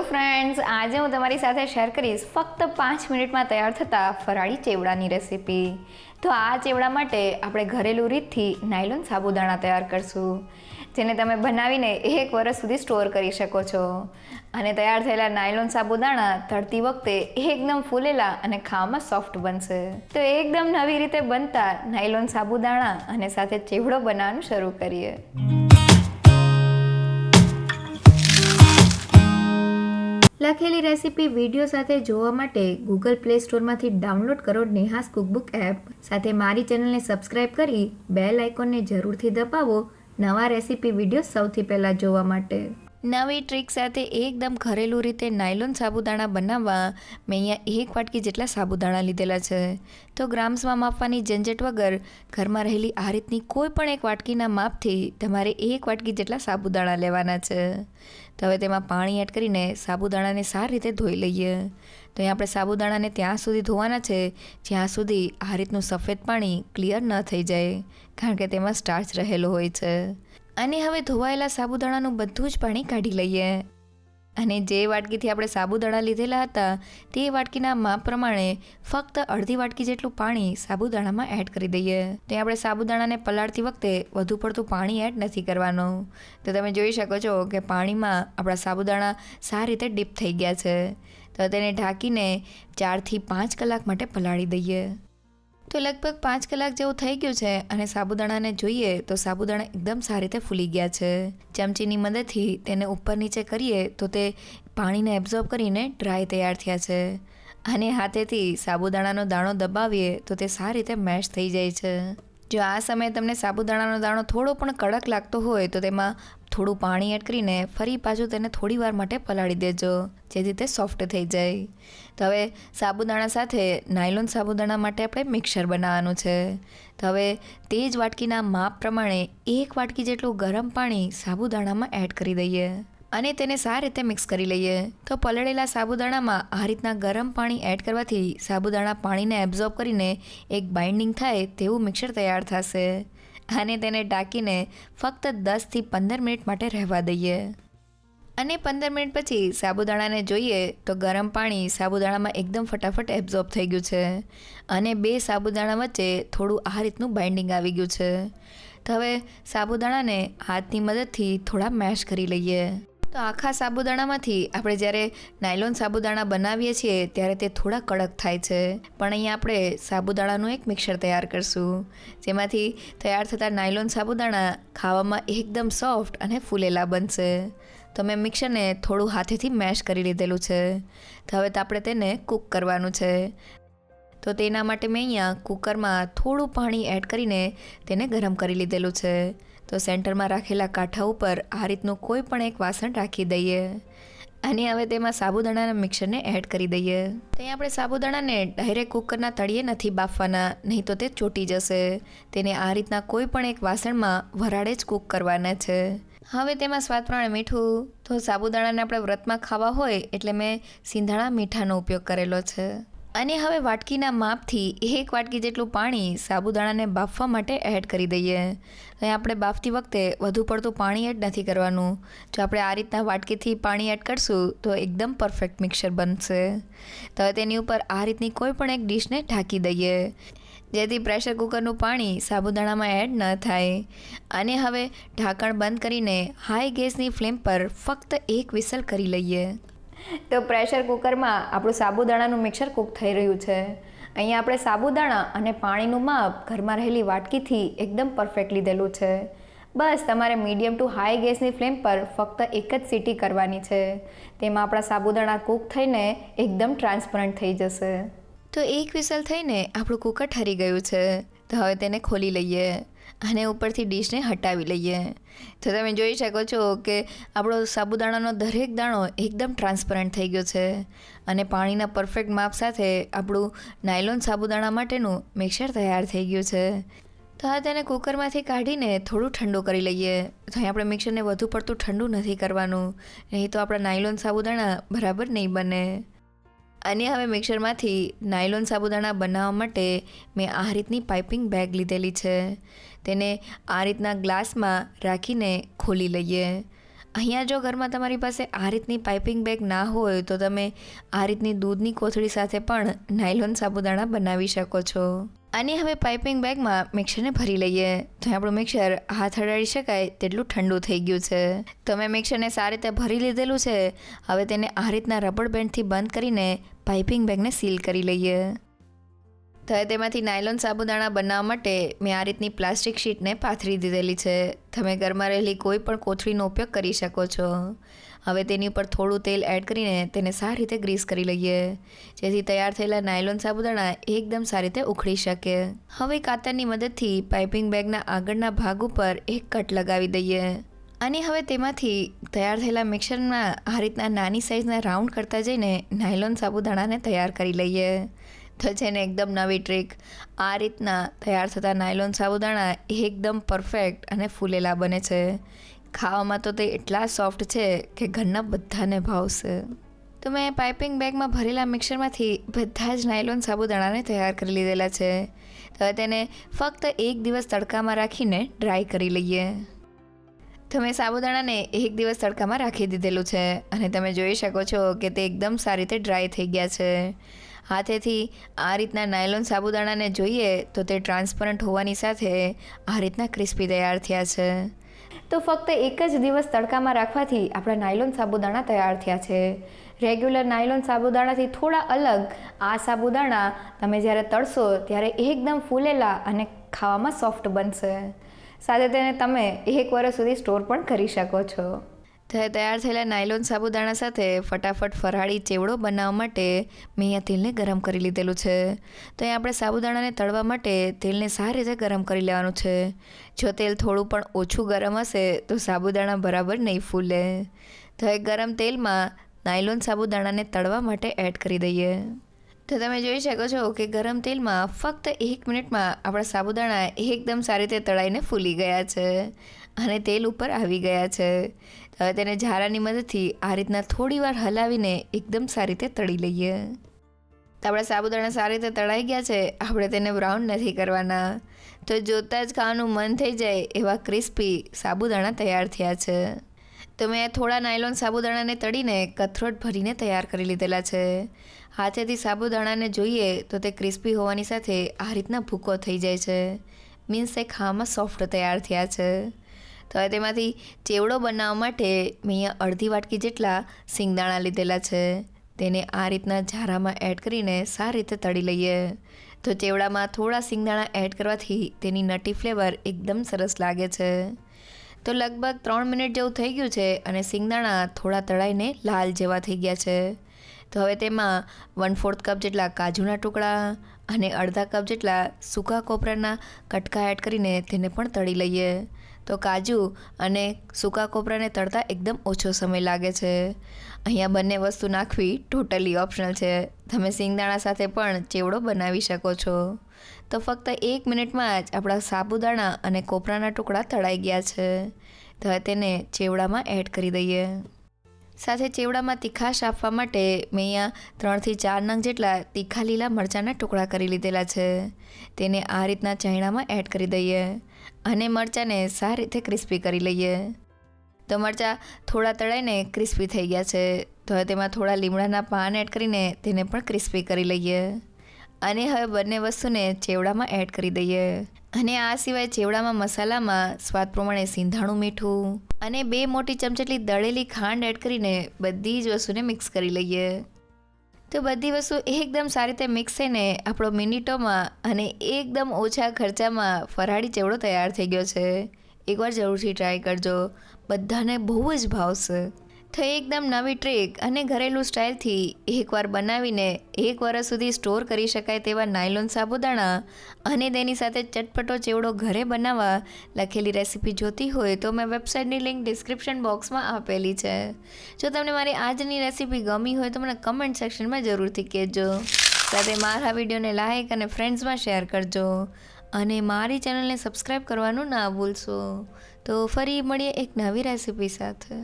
Hello friends, આજે હું તમારી સાથે શેર કરીશ ફક્ત 5 મિનિટમાં તૈયાર થતા ફરાળી ચેવડાની રેસીપી. તો આ ચેવડા માટે આપણે ઘરેલું રીતથી નાયલોન સાબુદાણા તૈયાર કરશું, જેને તમે બનાવીને 1 વર્ષ સુધી સ્ટોર કરી શકો છો. અને તૈયાર થયેલા નાયલોન સાબુદાણા તળતી વખતે એકદમ ફૂલેલા અને ખાવામાં સોફ્ટ બનશે. તો એકદમ નવી રીતે બનતા નાયલોન સાબુદાણા અને સાથે ચેવડો બનાવવાનું શરૂ કરીએ. લખેલી રેસીપી વિડીયો સાથે જોવા માટે ગૂગલ પ્લે સ્ટોરમાંથી ડાઉનલોડ કરો નેહાસ કુકબુક એપ. સાથે મારી ચેનલને સબસ્ક્રાઇબ કરી બેલ આઇકોનને જરૂરથી દબાવો નવા રેસીપી વિડીયો સૌથી પહેલાં જોવા માટે. નવી ટ્રીક સાથે એકદમ ઘરેલું રીતે નાયલોન સાબુદાણા બનાવવા મેં અહીંયા 1 વાટકી જેટલા સાબુદાણા લીધેલા છે. તો ગ્રામ્સમાં માપવાની ઝંઝટ વગર ઘરમાં રહેલી આ રીતની કોઈ પણ એક વાટકીના માપથી તમારે 1 વાટકી જેટલા સાબુદાણા લેવાના છે. તો હવે તેમાં પાણી એડ કરીને સાબુદાણાને સારી રીતે ધોઈ લઈએ. તો અહીં આપણે સાબુદાણાને ત્યાં સુધી ધોવાના છે જ્યાં સુધી આ રીતનું સફેદ પાણી ક્લિયર ન થઈ જાય, કારણ કે તેમાં સ્ટાર્ચ રહેલો હોય છે. અને હવે ધોવાયેલા સાબુદાણાનું બધું જ પાણી કાઢી લઈએ. અને જે વાટકીથી આપણે સાબુદાણા લીધેલા હતા તે વાટકીના માપ પ્રમાણે ફક્ત અડધી વાટકી જેટલું પાણી સાબુદાણામાં એડ કરી દઈએ. તો આપણે સાબુદાણાને પલાળતી વખતે વધુ પડતું પાણી એડ નથી કરવાનું. તો તમે જોઈ શકો છો કે પાણીમાં આપણા સાબુદાણા સારી રીતે ડીપ થઈ ગયા છે. તો તેને ઢાંકીને 4 થી 5 કલાક માટે પલાળી દઈએ. તો લગભગ 5 કલાક જેવું થઈ ગયું છે અને સાબુદાણાને જોઈએ તો સાબુદાણા એકદમ સારી રીતે ફૂલી ગયા છે. ચમચીની મદદથી તેને ઉપર નીચે કરીએ તો તે પાણીને એબ્ઝોર્બ કરીને ડ્રાય તૈયાર થયા છે. અને હાથેથી સાબુદાણાનો દાણો દબાવીએ તો તે સારી રીતે મેશ થઈ જાય છે. જો આ સમયે તમને સાબુદાણાનો દાણો થોડો પણ કડક લાગતો હોય તો તેમાં થોડું પાણી એડ કરીને ફરી પાછું તેને થોડી વાર માટે પલાળી દેજો, જેથી તે સોફ્ટ થઈ જાય. તો હવે સાબુદાણા સાથે નાયલોન સાબુદાણા માટે આપણે મિક્સર બનાવવાનું છે. તો હવે તે જ વાટકીના માપ પ્રમાણે 1 વાટકી જેટલું ગરમ પાણી સાબુદાણામાં એડ કરી દઈએ અને તેને સારી રીતે મિક્સ કરી લઈએ. તો પલળેલા સાબુદાણામાં આ રીતના ગરમ પાણી એડ કરવાથી સાબુદાણા પાણીને એબ્ઝોર્બ કરીને એક બાઇન્ડિંગ થાય તેવું મિક્સર તૈયાર થશે. અને તેને ઢાંકીને ફક્ત 10 થી 15 મિનિટ માટે રહેવા દઈએ. અને 15 મિનિટ પછી સાબુદાણાને જોઈએ તો ગરમ પાણી સાબુદાણામાં એકદમ ફટાફટ એબ્ઝોર્બ થઈ ગયું છે અને 2 સાબુદાણા વચ્ચે થોડું આ રીતનું બાઇન્ડિંગ આવી ગયું છે. તો હવે સાબુદાણાને હાથની મદદથી થોડા મેશ કરી લઈએ. તો આખા સાબુદાણામાંથી આપણે જ્યારે નાયલોન સાબુદાણા બનાવીએ છીએ ત્યારે તે થોડા કડક થાય છે, પણ અહીંયા આપણે સાબુદાણાનું એક મિક્સર તૈયાર કરશું, જેમાંથી તૈયાર થતા નાયલોન સાબુદાણા ખાવામાં એકદમ સોફ્ટ અને ફૂલેલા બનશે. તો મેં મિક્સરને થોડું હાથેથી મેશ કરી લીધેલું છે. તો હવે આપણે તેને કૂક કરવાનું છે. તો તેના માટે મેં અહીંયા કૂકરમાં થોડું પાણી એડ કરીને તેને ગરમ કરી લીધેલું છે. તો સેન્ટરમાં રાખેલા કાંઠા ઉપર આ રીતનું કોઈ પણ એક વાસણ રાખી દઈએ અને હવે તેમાં સાબુદાણાના મિક્સરને એડ કરી દઈએ. તો અહીં આપણે સાબુદાણાને ડાયરેક્ટ કૂકરના તળિયે નથી બાફવાના, નહીં તો તે ચોટી જશે. તેને આ રીતના કોઈ પણ એક વાસણમાં વરાળે જ કૂક કરવાના છે. હવે તેમાં સ્વાદ પ્રમાણે મીઠું. તો સાબુદાણાને આપણે વ્રતમાં ખાવા હોય એટલે મેં સિંધાણા મીઠાનો ઉપયોગ કરેલો છે. અને હવે વાટકીના માપથી 1 વાટકી જેટલું પાણી સાબુદાણાને બાફવા માટે એડ કરી દઈએ. અહીં આપણે બાફતી વખતે વધુ પડતું પાણી એડ નથી કરવાનું. જો આપણે આ રીતના વાટકીથી પાણી એડ કરશું તો એકદમ પરફેક્ટ મિક્સર બનશે. તો હવે તેની ઉપર આ રીતની કોઈ પણ એક ડીશને ઢાંકી દઈએ, જેથી પ્રેશર કુકરનું પાણી સાબુદાણામાં એડ ન થાય. અને હવે ઢાંકણ બંધ કરીને હાઈ ગેસની ફ્લેમ પર ફક્ત 1 વિસલ કરી લઈએ. તો પ્રેશર કુકરમાં આપણું સાબુદાણાનું મિક્સર કૂક થઈ રહ્યું છે. અહીંયા આપણે સાબુદાણા અને પાણીનું માપ ઘરમાં રહેલી વાટકીથી એકદમ પરફેક્ટ લીધેલું છે. બસ તમારે મીડિયમ ટુ હાઈ ગેસની ફ્લેમ પર ફક્ત 1 જ સીટી કરવાની છે. તેમાં આપણા સાબુદાણા કૂક થઈને એકદમ ટ્રાન્સપરન્ટ થઈ જશે. તો 1 વિસલ થઈને આપણું કુકર ઠરી ગયું છે. તો હવે તેને ખોલી લઈએ અને ઉપરથી ડીશને હટાવી લઈએ. તો તમે જોઈ શકો છો કે આપણો સાબુદાણાનો દરેક દાણો એકદમ ટ્રાન્સપરન્ટ થઈ ગયો છે અને પાણીના પરફેક્ટ માપ સાથે આપણું નાયલોન સાબુદાણા માટેનું મિક્સર તૈયાર થઈ ગયું છે. તો આ તેને કુકરમાંથી કાઢીને થોડું ઠંડુ કરી લઈએ. તો અહીં આપણે મિક્સરને વધુ પડતું ઠંડુ નથી કરવાનું, નહીં તો આપણા નાયલોન સાબુદાણા બરાબર નહીં બને. અને હવે મિક્સરમાંથી નાયલોન સાબુદાણા બનાવવા માટે મેં આ રીતની પાઇપિંગ બેગ લીધેલી છે. તેને આ રીતના ગ્લાસમાં રાખીને ખોલી લઈએ અહીંયા જો ઘરમાં તમારી પાસે આ રીતની પાઇપિંગ બેગ ના હોય તો તમે આ રીતની દૂધની કોથળી સાથે પણ નાયલોન સાબુદાણા બનાવી શકો છો. અને હવે પાઇપિંગ બેગમાં મિક્સરને ભરી લઈએ. તો આપણું મિક્સર હાથ અડાડી શકાય તેટલું ઠંડુ થઈ ગયું છે. તો મેં મિક્સરને સારી રીતે ભરી લીધેલું છે. હવે તેને આ રીતના રબર બેન્ડથી બંધ કરીને પાઇપિંગ બેગને સીલ કરી લઈએ. તો હવે તેમાંથી નાયલોન સાબુદાણા બનાવવા માટે મેં આ રીતની પ્લાસ્ટિક શીટને પાથરી દીધેલી છે. તમે ઘરમાં રહેલી કોઈ પણ કોથળીનો ઉપયોગ કરી શકો છો. હવે તેની ઉપર થોડું તેલ એડ કરીને તેને સારી રીતે ગ્રીસ કરી લઈએ, જેથી તૈયાર થયેલા નાયલોન સાબુદાણા એકદમ સારી રીતે ઉખડી શકે. હવે કાતરની મદદથી પાઇપિંગ બેગના આગળના ભાગ ઉપર એક કટ લગાવી દઈએ. અને હવે તેમાંથી તૈયાર થયેલા મિક્સરમાં આ રીતના નાની સાઇઝના રાઉન્ડ કરતા જઈને નાયલોન સાબુદાણાને તૈયાર કરી લઈએ. તો છે ને એકદમ નવી ટ્રીક. આ રીતના તૈયાર થતા નાયલોન સાબુદાણા એકદમ પરફેક્ટ અને ફૂલેલા બને છે. ખાવામાં તો તે એટલા સોફ્ટ છે કે ઘરના બધાને ભાવશે. તો મેં પાઇપિંગ બેગમાં ભરેલા મિક્સરમાંથી બધા જ નાયલોન સાબુદાણાને તૈયાર કરી લીધેલા છે. તો તેને ફક્ત 1 દિવસ તડકામાં રાખીને ડ્રાય કરી લઈએ. તો મેં સાબુદાણાને 1 દિવસ તડકામાં રાખી દીધેલું છે અને તમે જોઈ શકો છો કે તે એકદમ સારી રીતે ડ્રાય થઈ ગયા છે. હાથેથી આ રીતના નાયલોન સાબુદાણાને જોઈએ તો તે ટ્રાન્સપરન્ટ હોવાની સાથે આ રીતના ક્રિસ્પી તૈયાર થયા છે. તો ફક્ત 1 જ દિવસ તડકામાં રાખવાથી આપણા નાયલોન સાબુદાણા તૈયાર થયા છે. રેગ્યુલર નાયલોન સાબુદાણાથી થોડા અલગ આ સાબુદાણા તમે જ્યારે તળશો ત્યારે એકદમ ફૂલેલા અને ખાવામાં સોફ્ટ બનશે. સાથે તેને તમે 1 વર્ષ સુધી સ્ટોર પણ કરી શકો છો. તૈયાર થયેલા નાયલોન સાબુદાણા સાથે ફટાફટ ફરાળી ચેવડો બનાવવા માટે મેં અહીંયા તેલને ગરમ કરી લીધેલું છે. તો અહીં આપણે સાબુદાણાને તળવા માટે તેલને સારી રીતે ગરમ કરી લેવાનું છે. જો તેલ થોડું પણ ઓછું ગરમ હશે તો સાબુદાણા બરાબર નહીં ફૂલે. તો એ ગરમ તેલમાં નાયલોન સાબુદાણાને તળવા માટે એડ કરી દઈએ. તો તમે જોઈ શકો છો કે ગરમ તેલમાં ફક્ત 1 મિનિટમાં આપણા સાબુદાણા એકદમ સારી રીતે તળાઈને ફૂલી ગયા છે અને તેલ ઉપર આવી ગયા છે. હવે તેને ઝારાની મદદથી આ રીતના થોડીવાર હલાવીને એકદમ સારી રીતે તળી લઈએ. તો આપણા સાબુદાણા સારી રીતે તળાઈ ગયા છે. આપણે તેને બ્રાઉન નથી કરવાના. તો જોતાં જ ખાવાનું મન થઈ જાય એવા ક્રિસ્પી સાબુદાણા તૈયાર થયા છે. તો મેં થોડા નાયલોન સાબુદાણાને તળીને કથરોટ ભરીને તૈયાર કરી લીધેલા છે. હાથેથી સાબુદાણાને જોઈએ તો તે ક્રિસ્પી હોવાની સાથે આ રીતના ભૂકો થઈ જાય છે. મીન્સ તે ખાવામાં સોફ્ટ તૈયાર થયા છે. તો હવે તેમાંથી ચેવડો બનાવવા માટે મેં અહીંયા અડધી વાટકી જેટલા સિંગદાણા લીધેલા છે. તેને આ રીતના ઝારામાં એડ કરીને સારી રીતે તળી લઈએ. તો ચેવડામાં થોડા સિંગદાણા એડ કરવાથી તેની નટી ફ્લેવર એકદમ સરસ લાગે છે. તો લગભગ 3 મિનિટ જેવું થઈ ગયું છે અને સિંગદાણા થોડા તળાઈને લાલ જેવા થઈ ગયા છે. તો હવે તેમાં 1/4 કપ જેટલા કાજુના ટુકડા અને અડધા કપ જેટલા સૂકા કોપરાના કટકા એડ કરીને તેને પણ તળી લઈએ. તો કાજુ અને સૂકા કોપરાને તળતા એકદમ ઓછો સમય લાગે છે. અહીંયા બંને વસ્તુ નાખવી ટોટલી ઓપ્શનલ છે. તમે સિંગદાણા સાથે પણ ચેવડો બનાવી શકો છો. તો ફક્ત 1 મિનિટમાં જ આપણા સાબુદાણા અને કોપરાના ટુકડા તળાઈ ગયા છે. તો હવે તેને ચેવડામાં એડ કરી દઈએ. સાથે ચેવડામાં તીખાશ આપવા માટે મેં અહીંયા 3 થી 4 નંગ જેટલા તીખા લીલા મરચાંના ટુકડા કરી લીધેલા છે. તેને આ રીતના ચાયણામાં એડ કરી દઈએ અને મરચાંને સારી રીતે ક્રિસ્પી કરી લઈએ. તો મરચાં થોડા તળાઈને ક્રિસ્પી થઈ ગયા છે. તો હવે તેમાં થોડા લીમડાના પાન એડ કરીને તેને પણ ક્રિસ્પી કરી લઈએ. અને હવે બંને વસ્તુને ચેવડામાં એડ કરી દઈએ. અને આ સિવાય ચેવડામાં મસાલામાં સ્વાદ પ્રમાણે સિંધાણું મીઠું અને 2 મોટી ચમચી દળેલી ખાંડ એડ કરીને બધી જ વસ્તુને મિક્સ કરી લઈએ. તો બધી વસ્તુ એકદમ સારી રીતે મિક્સ થઈને આપણો મિનિટોમાં અને એકદમ ઓછા ખર્ચામાં ફરાળી ચેવડો તૈયાર થઈ ગયો છે. એકવાર જરૂરથી ટ્રાય કરજો, બધાને બહુ જ ભાવશે. તો એકદમ નવી ટ્રીક અને ઘરેલું સ્ટાઇલથી એકવાર બનાવીને 1 વર્ષ સુધી સ્ટોર કરી શકાય તેવા નાયલોન સાબુદાણા અને તેની સાથે ચટપટો ચેવડો ઘરે બનાવવા લખેલી રેસીપી જોતી હોય તો મેં વેબસાઇટની લિંક ડિસ્ક્રિપ્શન બોક્સમાં આપેલી છે. જો તમને મારી આજની રેસીપી ગમી હોય તો મને કમેન્ટ સેક્શનમાં જરૂરથી કહેજો. સાથે મારા વિડીયોને લાઇક અને ફ્રેન્ડ્સમાં શેર કરજો અને મારી ચેનલને સબસ્ક્રાઈબ કરવાનું ના ભૂલશો. તો ફરી મળીએ એક નવી રેસીપી સાથે.